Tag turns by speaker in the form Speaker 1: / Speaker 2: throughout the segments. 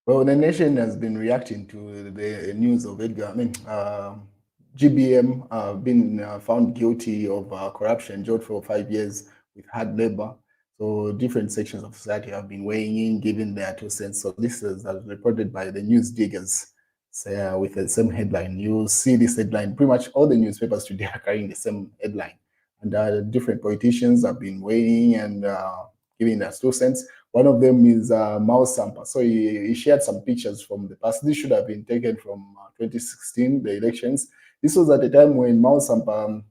Speaker 1: Well, the nation has been reacting to the news of GBM being found guilty of corruption, jailed for 5 years with hard labor. So different sections of society have been weighing in, giving their 2 cents. So this is as reported by the news diggers. So, with the same headline. You see this headline, pretty much all the newspapers today are carrying the same headline. And different politicians have been weighing and giving their 2 cents. One of them is Mao Sampa. So he shared some pictures from the past. This should have been taken from 2016, the elections. This was at a time when Mao Sampa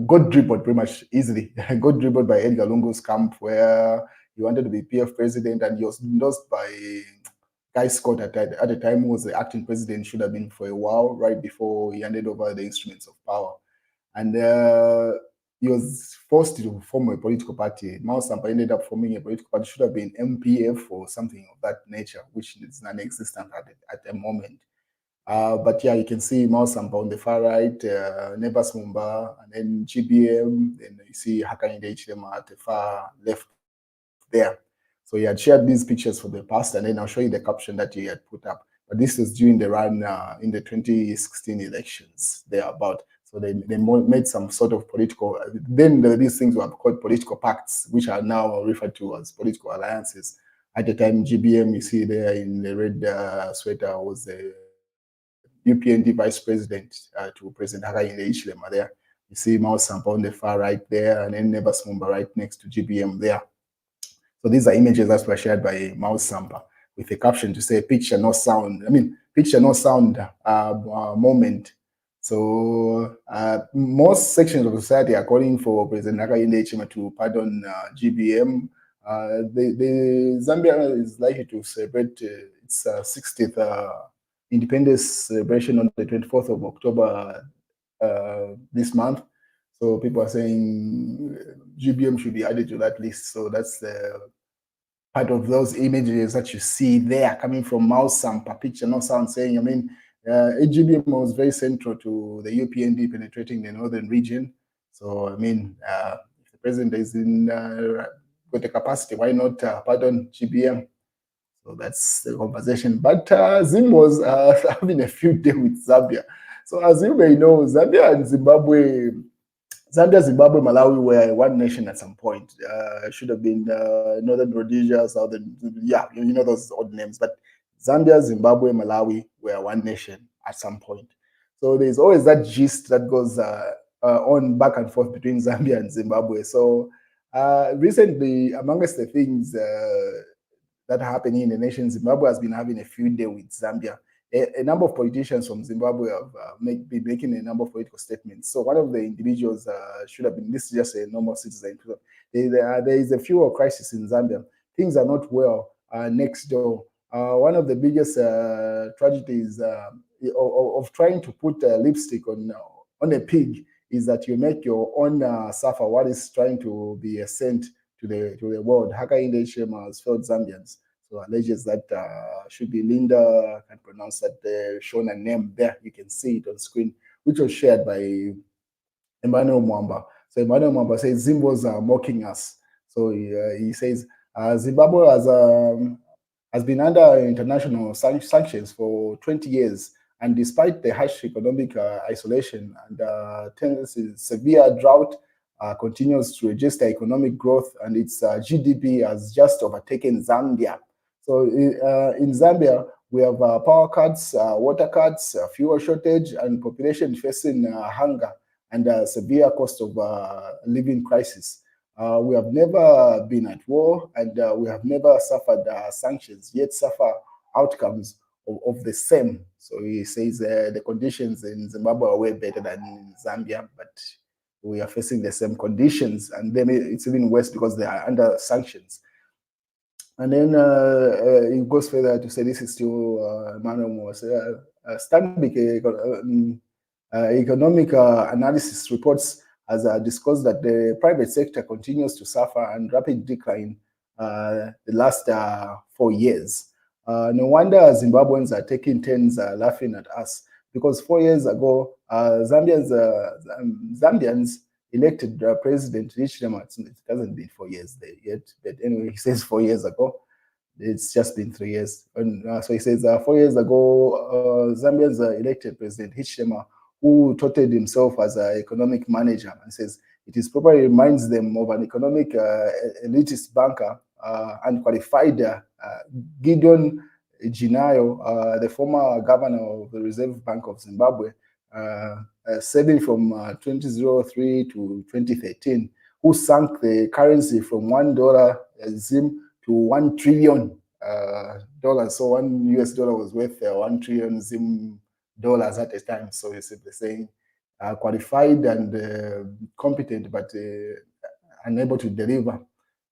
Speaker 1: got dribbled pretty much easily. Got dribbled by Edgar Lungu's camp, where he wanted to be PF president, and he was endorsed by Guy Scott at the time, who was the acting president, should have been for a while, right before he handed over the instruments of power. And he was forced to form a political party. Mao Sampa ended up forming a political party, should have been MPF or something of that nature, which is non-existent at the moment. But yeah, you can see Mao Sampa on the far right, Nebas Mumba, and then GBM, then you see Hakainde Hichilema at the far left there. So he had shared these pictures for the past, and then I'll show you the caption that he had put up. But this was during the run in the 2016 elections, thereabout. So they made some sort of political, then these things were called political pacts, which are now referred to as political alliances. At the time, GBM, you see there in the red sweater, was the UPND vice president to President Hakainde Hichilema there. You see Mao Sampa on the far right there, and then Nebas Mumba right next to GBM there. So these are images that were shared by Mao Sampa with a caption to say picture, no sound. Picture, no sound moment. So most sections of society are calling for President Hakainde Hichilema to pardon GBM. The Zambia is likely to celebrate its 60th independence celebration on the 24th of October this month. So people are saying GBM should be added to that list. So that's the part of those images that you see there coming from Mao Sampa, picture, no sound, saying, GBM was very central to the UPND penetrating the northern region. So, if the president is got the capacity, why not pardon GBM? So that's the conversation. But Zim was having a feud day with Zambia. So as you may know, Zambia and Zimbabwe, Malawi were one nation at some point. Should have been Northern Rhodesia, Southern, you know those odd names. But Zambia, Zimbabwe, Malawi were one nation at some point. So there's always that gist that goes on back and forth between Zambia and Zimbabwe. So recently, amongst the things that are happening in the nation, Zimbabwe has been having a feud day with Zambia. A number of politicians from Zimbabwe have been making a number of political statements. So one of the individuals should have been, this is just a normal citizen. There is a fuel crisis in Zambia. Things are not well next door. One of the biggest tragedies of trying to put lipstick on a pig is that you make your own suffer what is trying to be a saint to the world. Hakainde Hichilema has failed Zambians. So alleges that should be Linda, can pronounce that shown a name there. You can see it on screen, which was shared by Emmanuel Mwamba. So Emmanuel Mwamba says Zimbos are mocking us. So he says Zimbabwe has been under international sanctions for 20 years. And despite the harsh economic isolation and severe drought, continues to register economic growth, and its GDP has just overtaken Zambia. So in Zambia, we have power cuts, water cuts, fuel shortage, and population facing hunger and severe cost of living crisis. We have never been at war, and we have never suffered sanctions, yet suffer outcomes of the same. So he says the conditions in Zimbabwe are way better than in Zambia, but we are facing the same conditions, and then it's even worse because they are under sanctions. And then it goes further to say, this is still Emmanuel Moore. Stanbic economic analysis reports has discussed that the private sector continues to suffer and rapid decline the last 4 years. No wonder Zimbabweans are taking turns laughing at us, because 4 years ago, Zambians elected President Hichilema. It hasn't been 4 years there yet, but anyway, he says 4 years ago. It's just been 3 years. And so he says, 4 years ago, Zambia's elected president, Hichilema, who touted himself as an economic manager, and says it is probably reminds them of an economic elitist banker and qualified Gideon Ginayo, the former governor of the Reserve Bank of Zimbabwe, serving from 2003 to 2013, who sank the currency from $1 Zim to $1 trillion dollars. So $1 was worth 1 trillion Zim dollars at the time. So it's simply saying qualified and competent, but unable to deliver.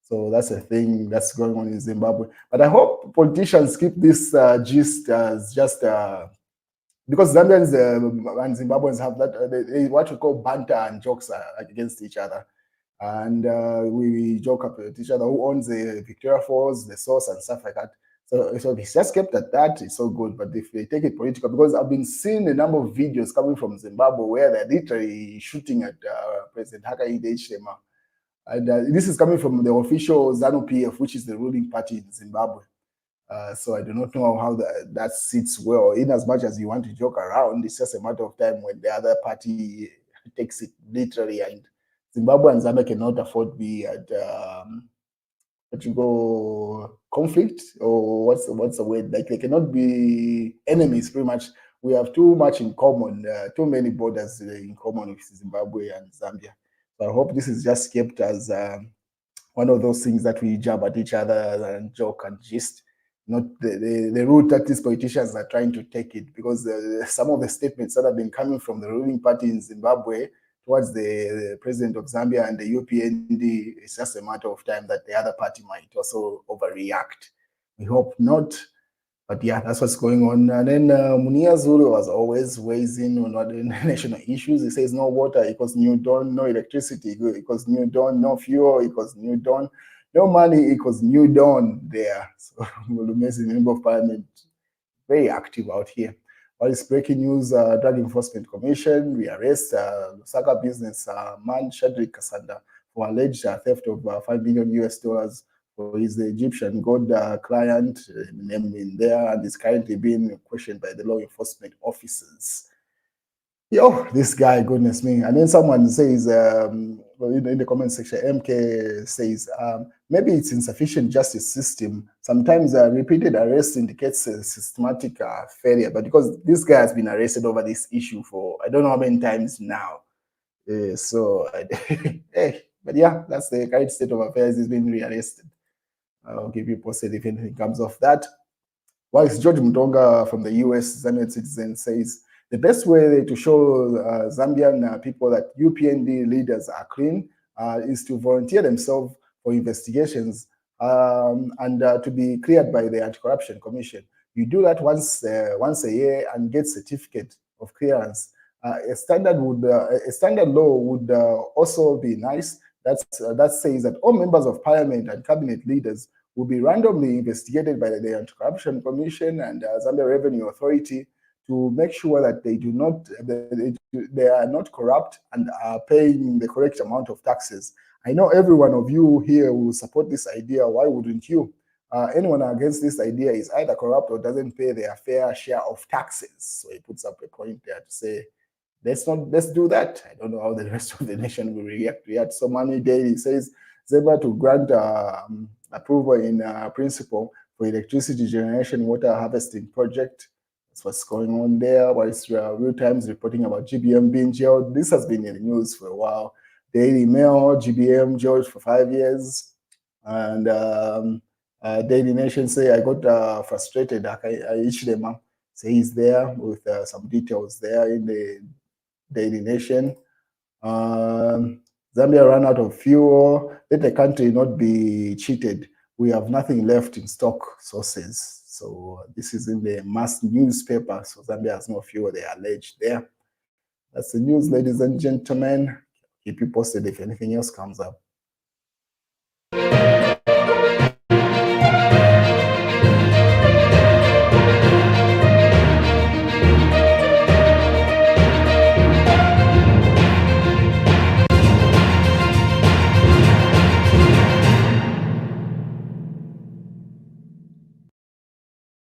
Speaker 1: So that's a thing that's going on in Zimbabwe. But I hope politicians keep this gist as just because Zambians and Zimbabweans have that what we call banter and jokes against each other. And we joke up at each other who owns the Victoria Falls, the source, and stuff like that. So if it's just kept at that, it's so good. But if they take it political, because I've been seeing a number of videos coming from Zimbabwe where they're literally shooting at President Hakainde Hichilema. And this is coming from the official ZANU-PF, which is the ruling party in Zimbabwe. So I do not know how that sits well. In as much as you want to joke around, it's just a matter of time when the other party takes it literally. And Zimbabwe and Zambia cannot afford to be at conflict, or what's the word? Like they cannot be enemies. Pretty much, we have too much in common. Too many borders in common with Zimbabwe and Zambia. So I hope this is just kept as one of those things that we jab at each other and joke and gist, not the route that these politicians are trying to take it, because some of the statements that have been coming from the ruling party in Zimbabwe towards the president of Zambia and the UPND, it's just a matter of time that the other party might also overreact. We hope not. But yeah, that's what's going on. And then Munia Zulu, as always, weighs in on the national issues. He says no water equals new dawn, no electricity equals new dawn, no fuel equals new dawn, no money equals new dawn there. So Mulumezi, member of parliament, very active out here. While it's breaking news, Drug Enforcement Commission rearrests Lusaka businessman Shadrach Kasanda for alleged theft of $5 million US for his Egyptian gold client, named in there, and is currently being questioned by the law enforcement officers. Yo, this guy, goodness me. And then someone says, well, in the comment section, MK says, maybe it's insufficient justice system. Sometimes repeated arrest indicates a systematic failure, but because this guy has been arrested over this issue for I don't know how many times now. Hey, but yeah, that's the current state of affairs. He's been rearrested. I'll keep you posted if anything comes of that. Whilst George Mudonga from the US, Zambian citizen, says the best way to show Zambian people that UPND leaders are clean is to volunteer themselves for investigations and to be cleared by the Anti-Corruption Commission. You do that once a year and get certificate of clearance. A standard law would also be nice. That says that all members of parliament and cabinet leaders will be randomly investigated by the Anti-Corruption Commission and Zambia Revenue Authority to make sure that they are not corrupt and are paying the correct amount of taxes. I know every one of you here will support this idea. Why wouldn't you? Anyone against this idea is either corrupt or doesn't pay their fair share of taxes. So he puts up a point there to say, let's do that. I don't know how the rest of the nation will react. So Money Daily says Zambia to grant approval in principle for electricity generation water harvesting project. That's what's going on there. While it's Real Times reporting about GBM being jailed. This has been in the news for a while. Daily Mail, GBM jailed for 5 years. And Daily Nation say, I got frustrated. Hichilema say he's there with some details there in the Daily Nation. Zambia ran out of fuel. Let the country not be cheated. We have nothing left in stock, sources. So this is in the mass newspaper. So Zambia has no fuel, they alleged there. That's the news, ladies and gentlemen. Keep you posted if anything else comes up.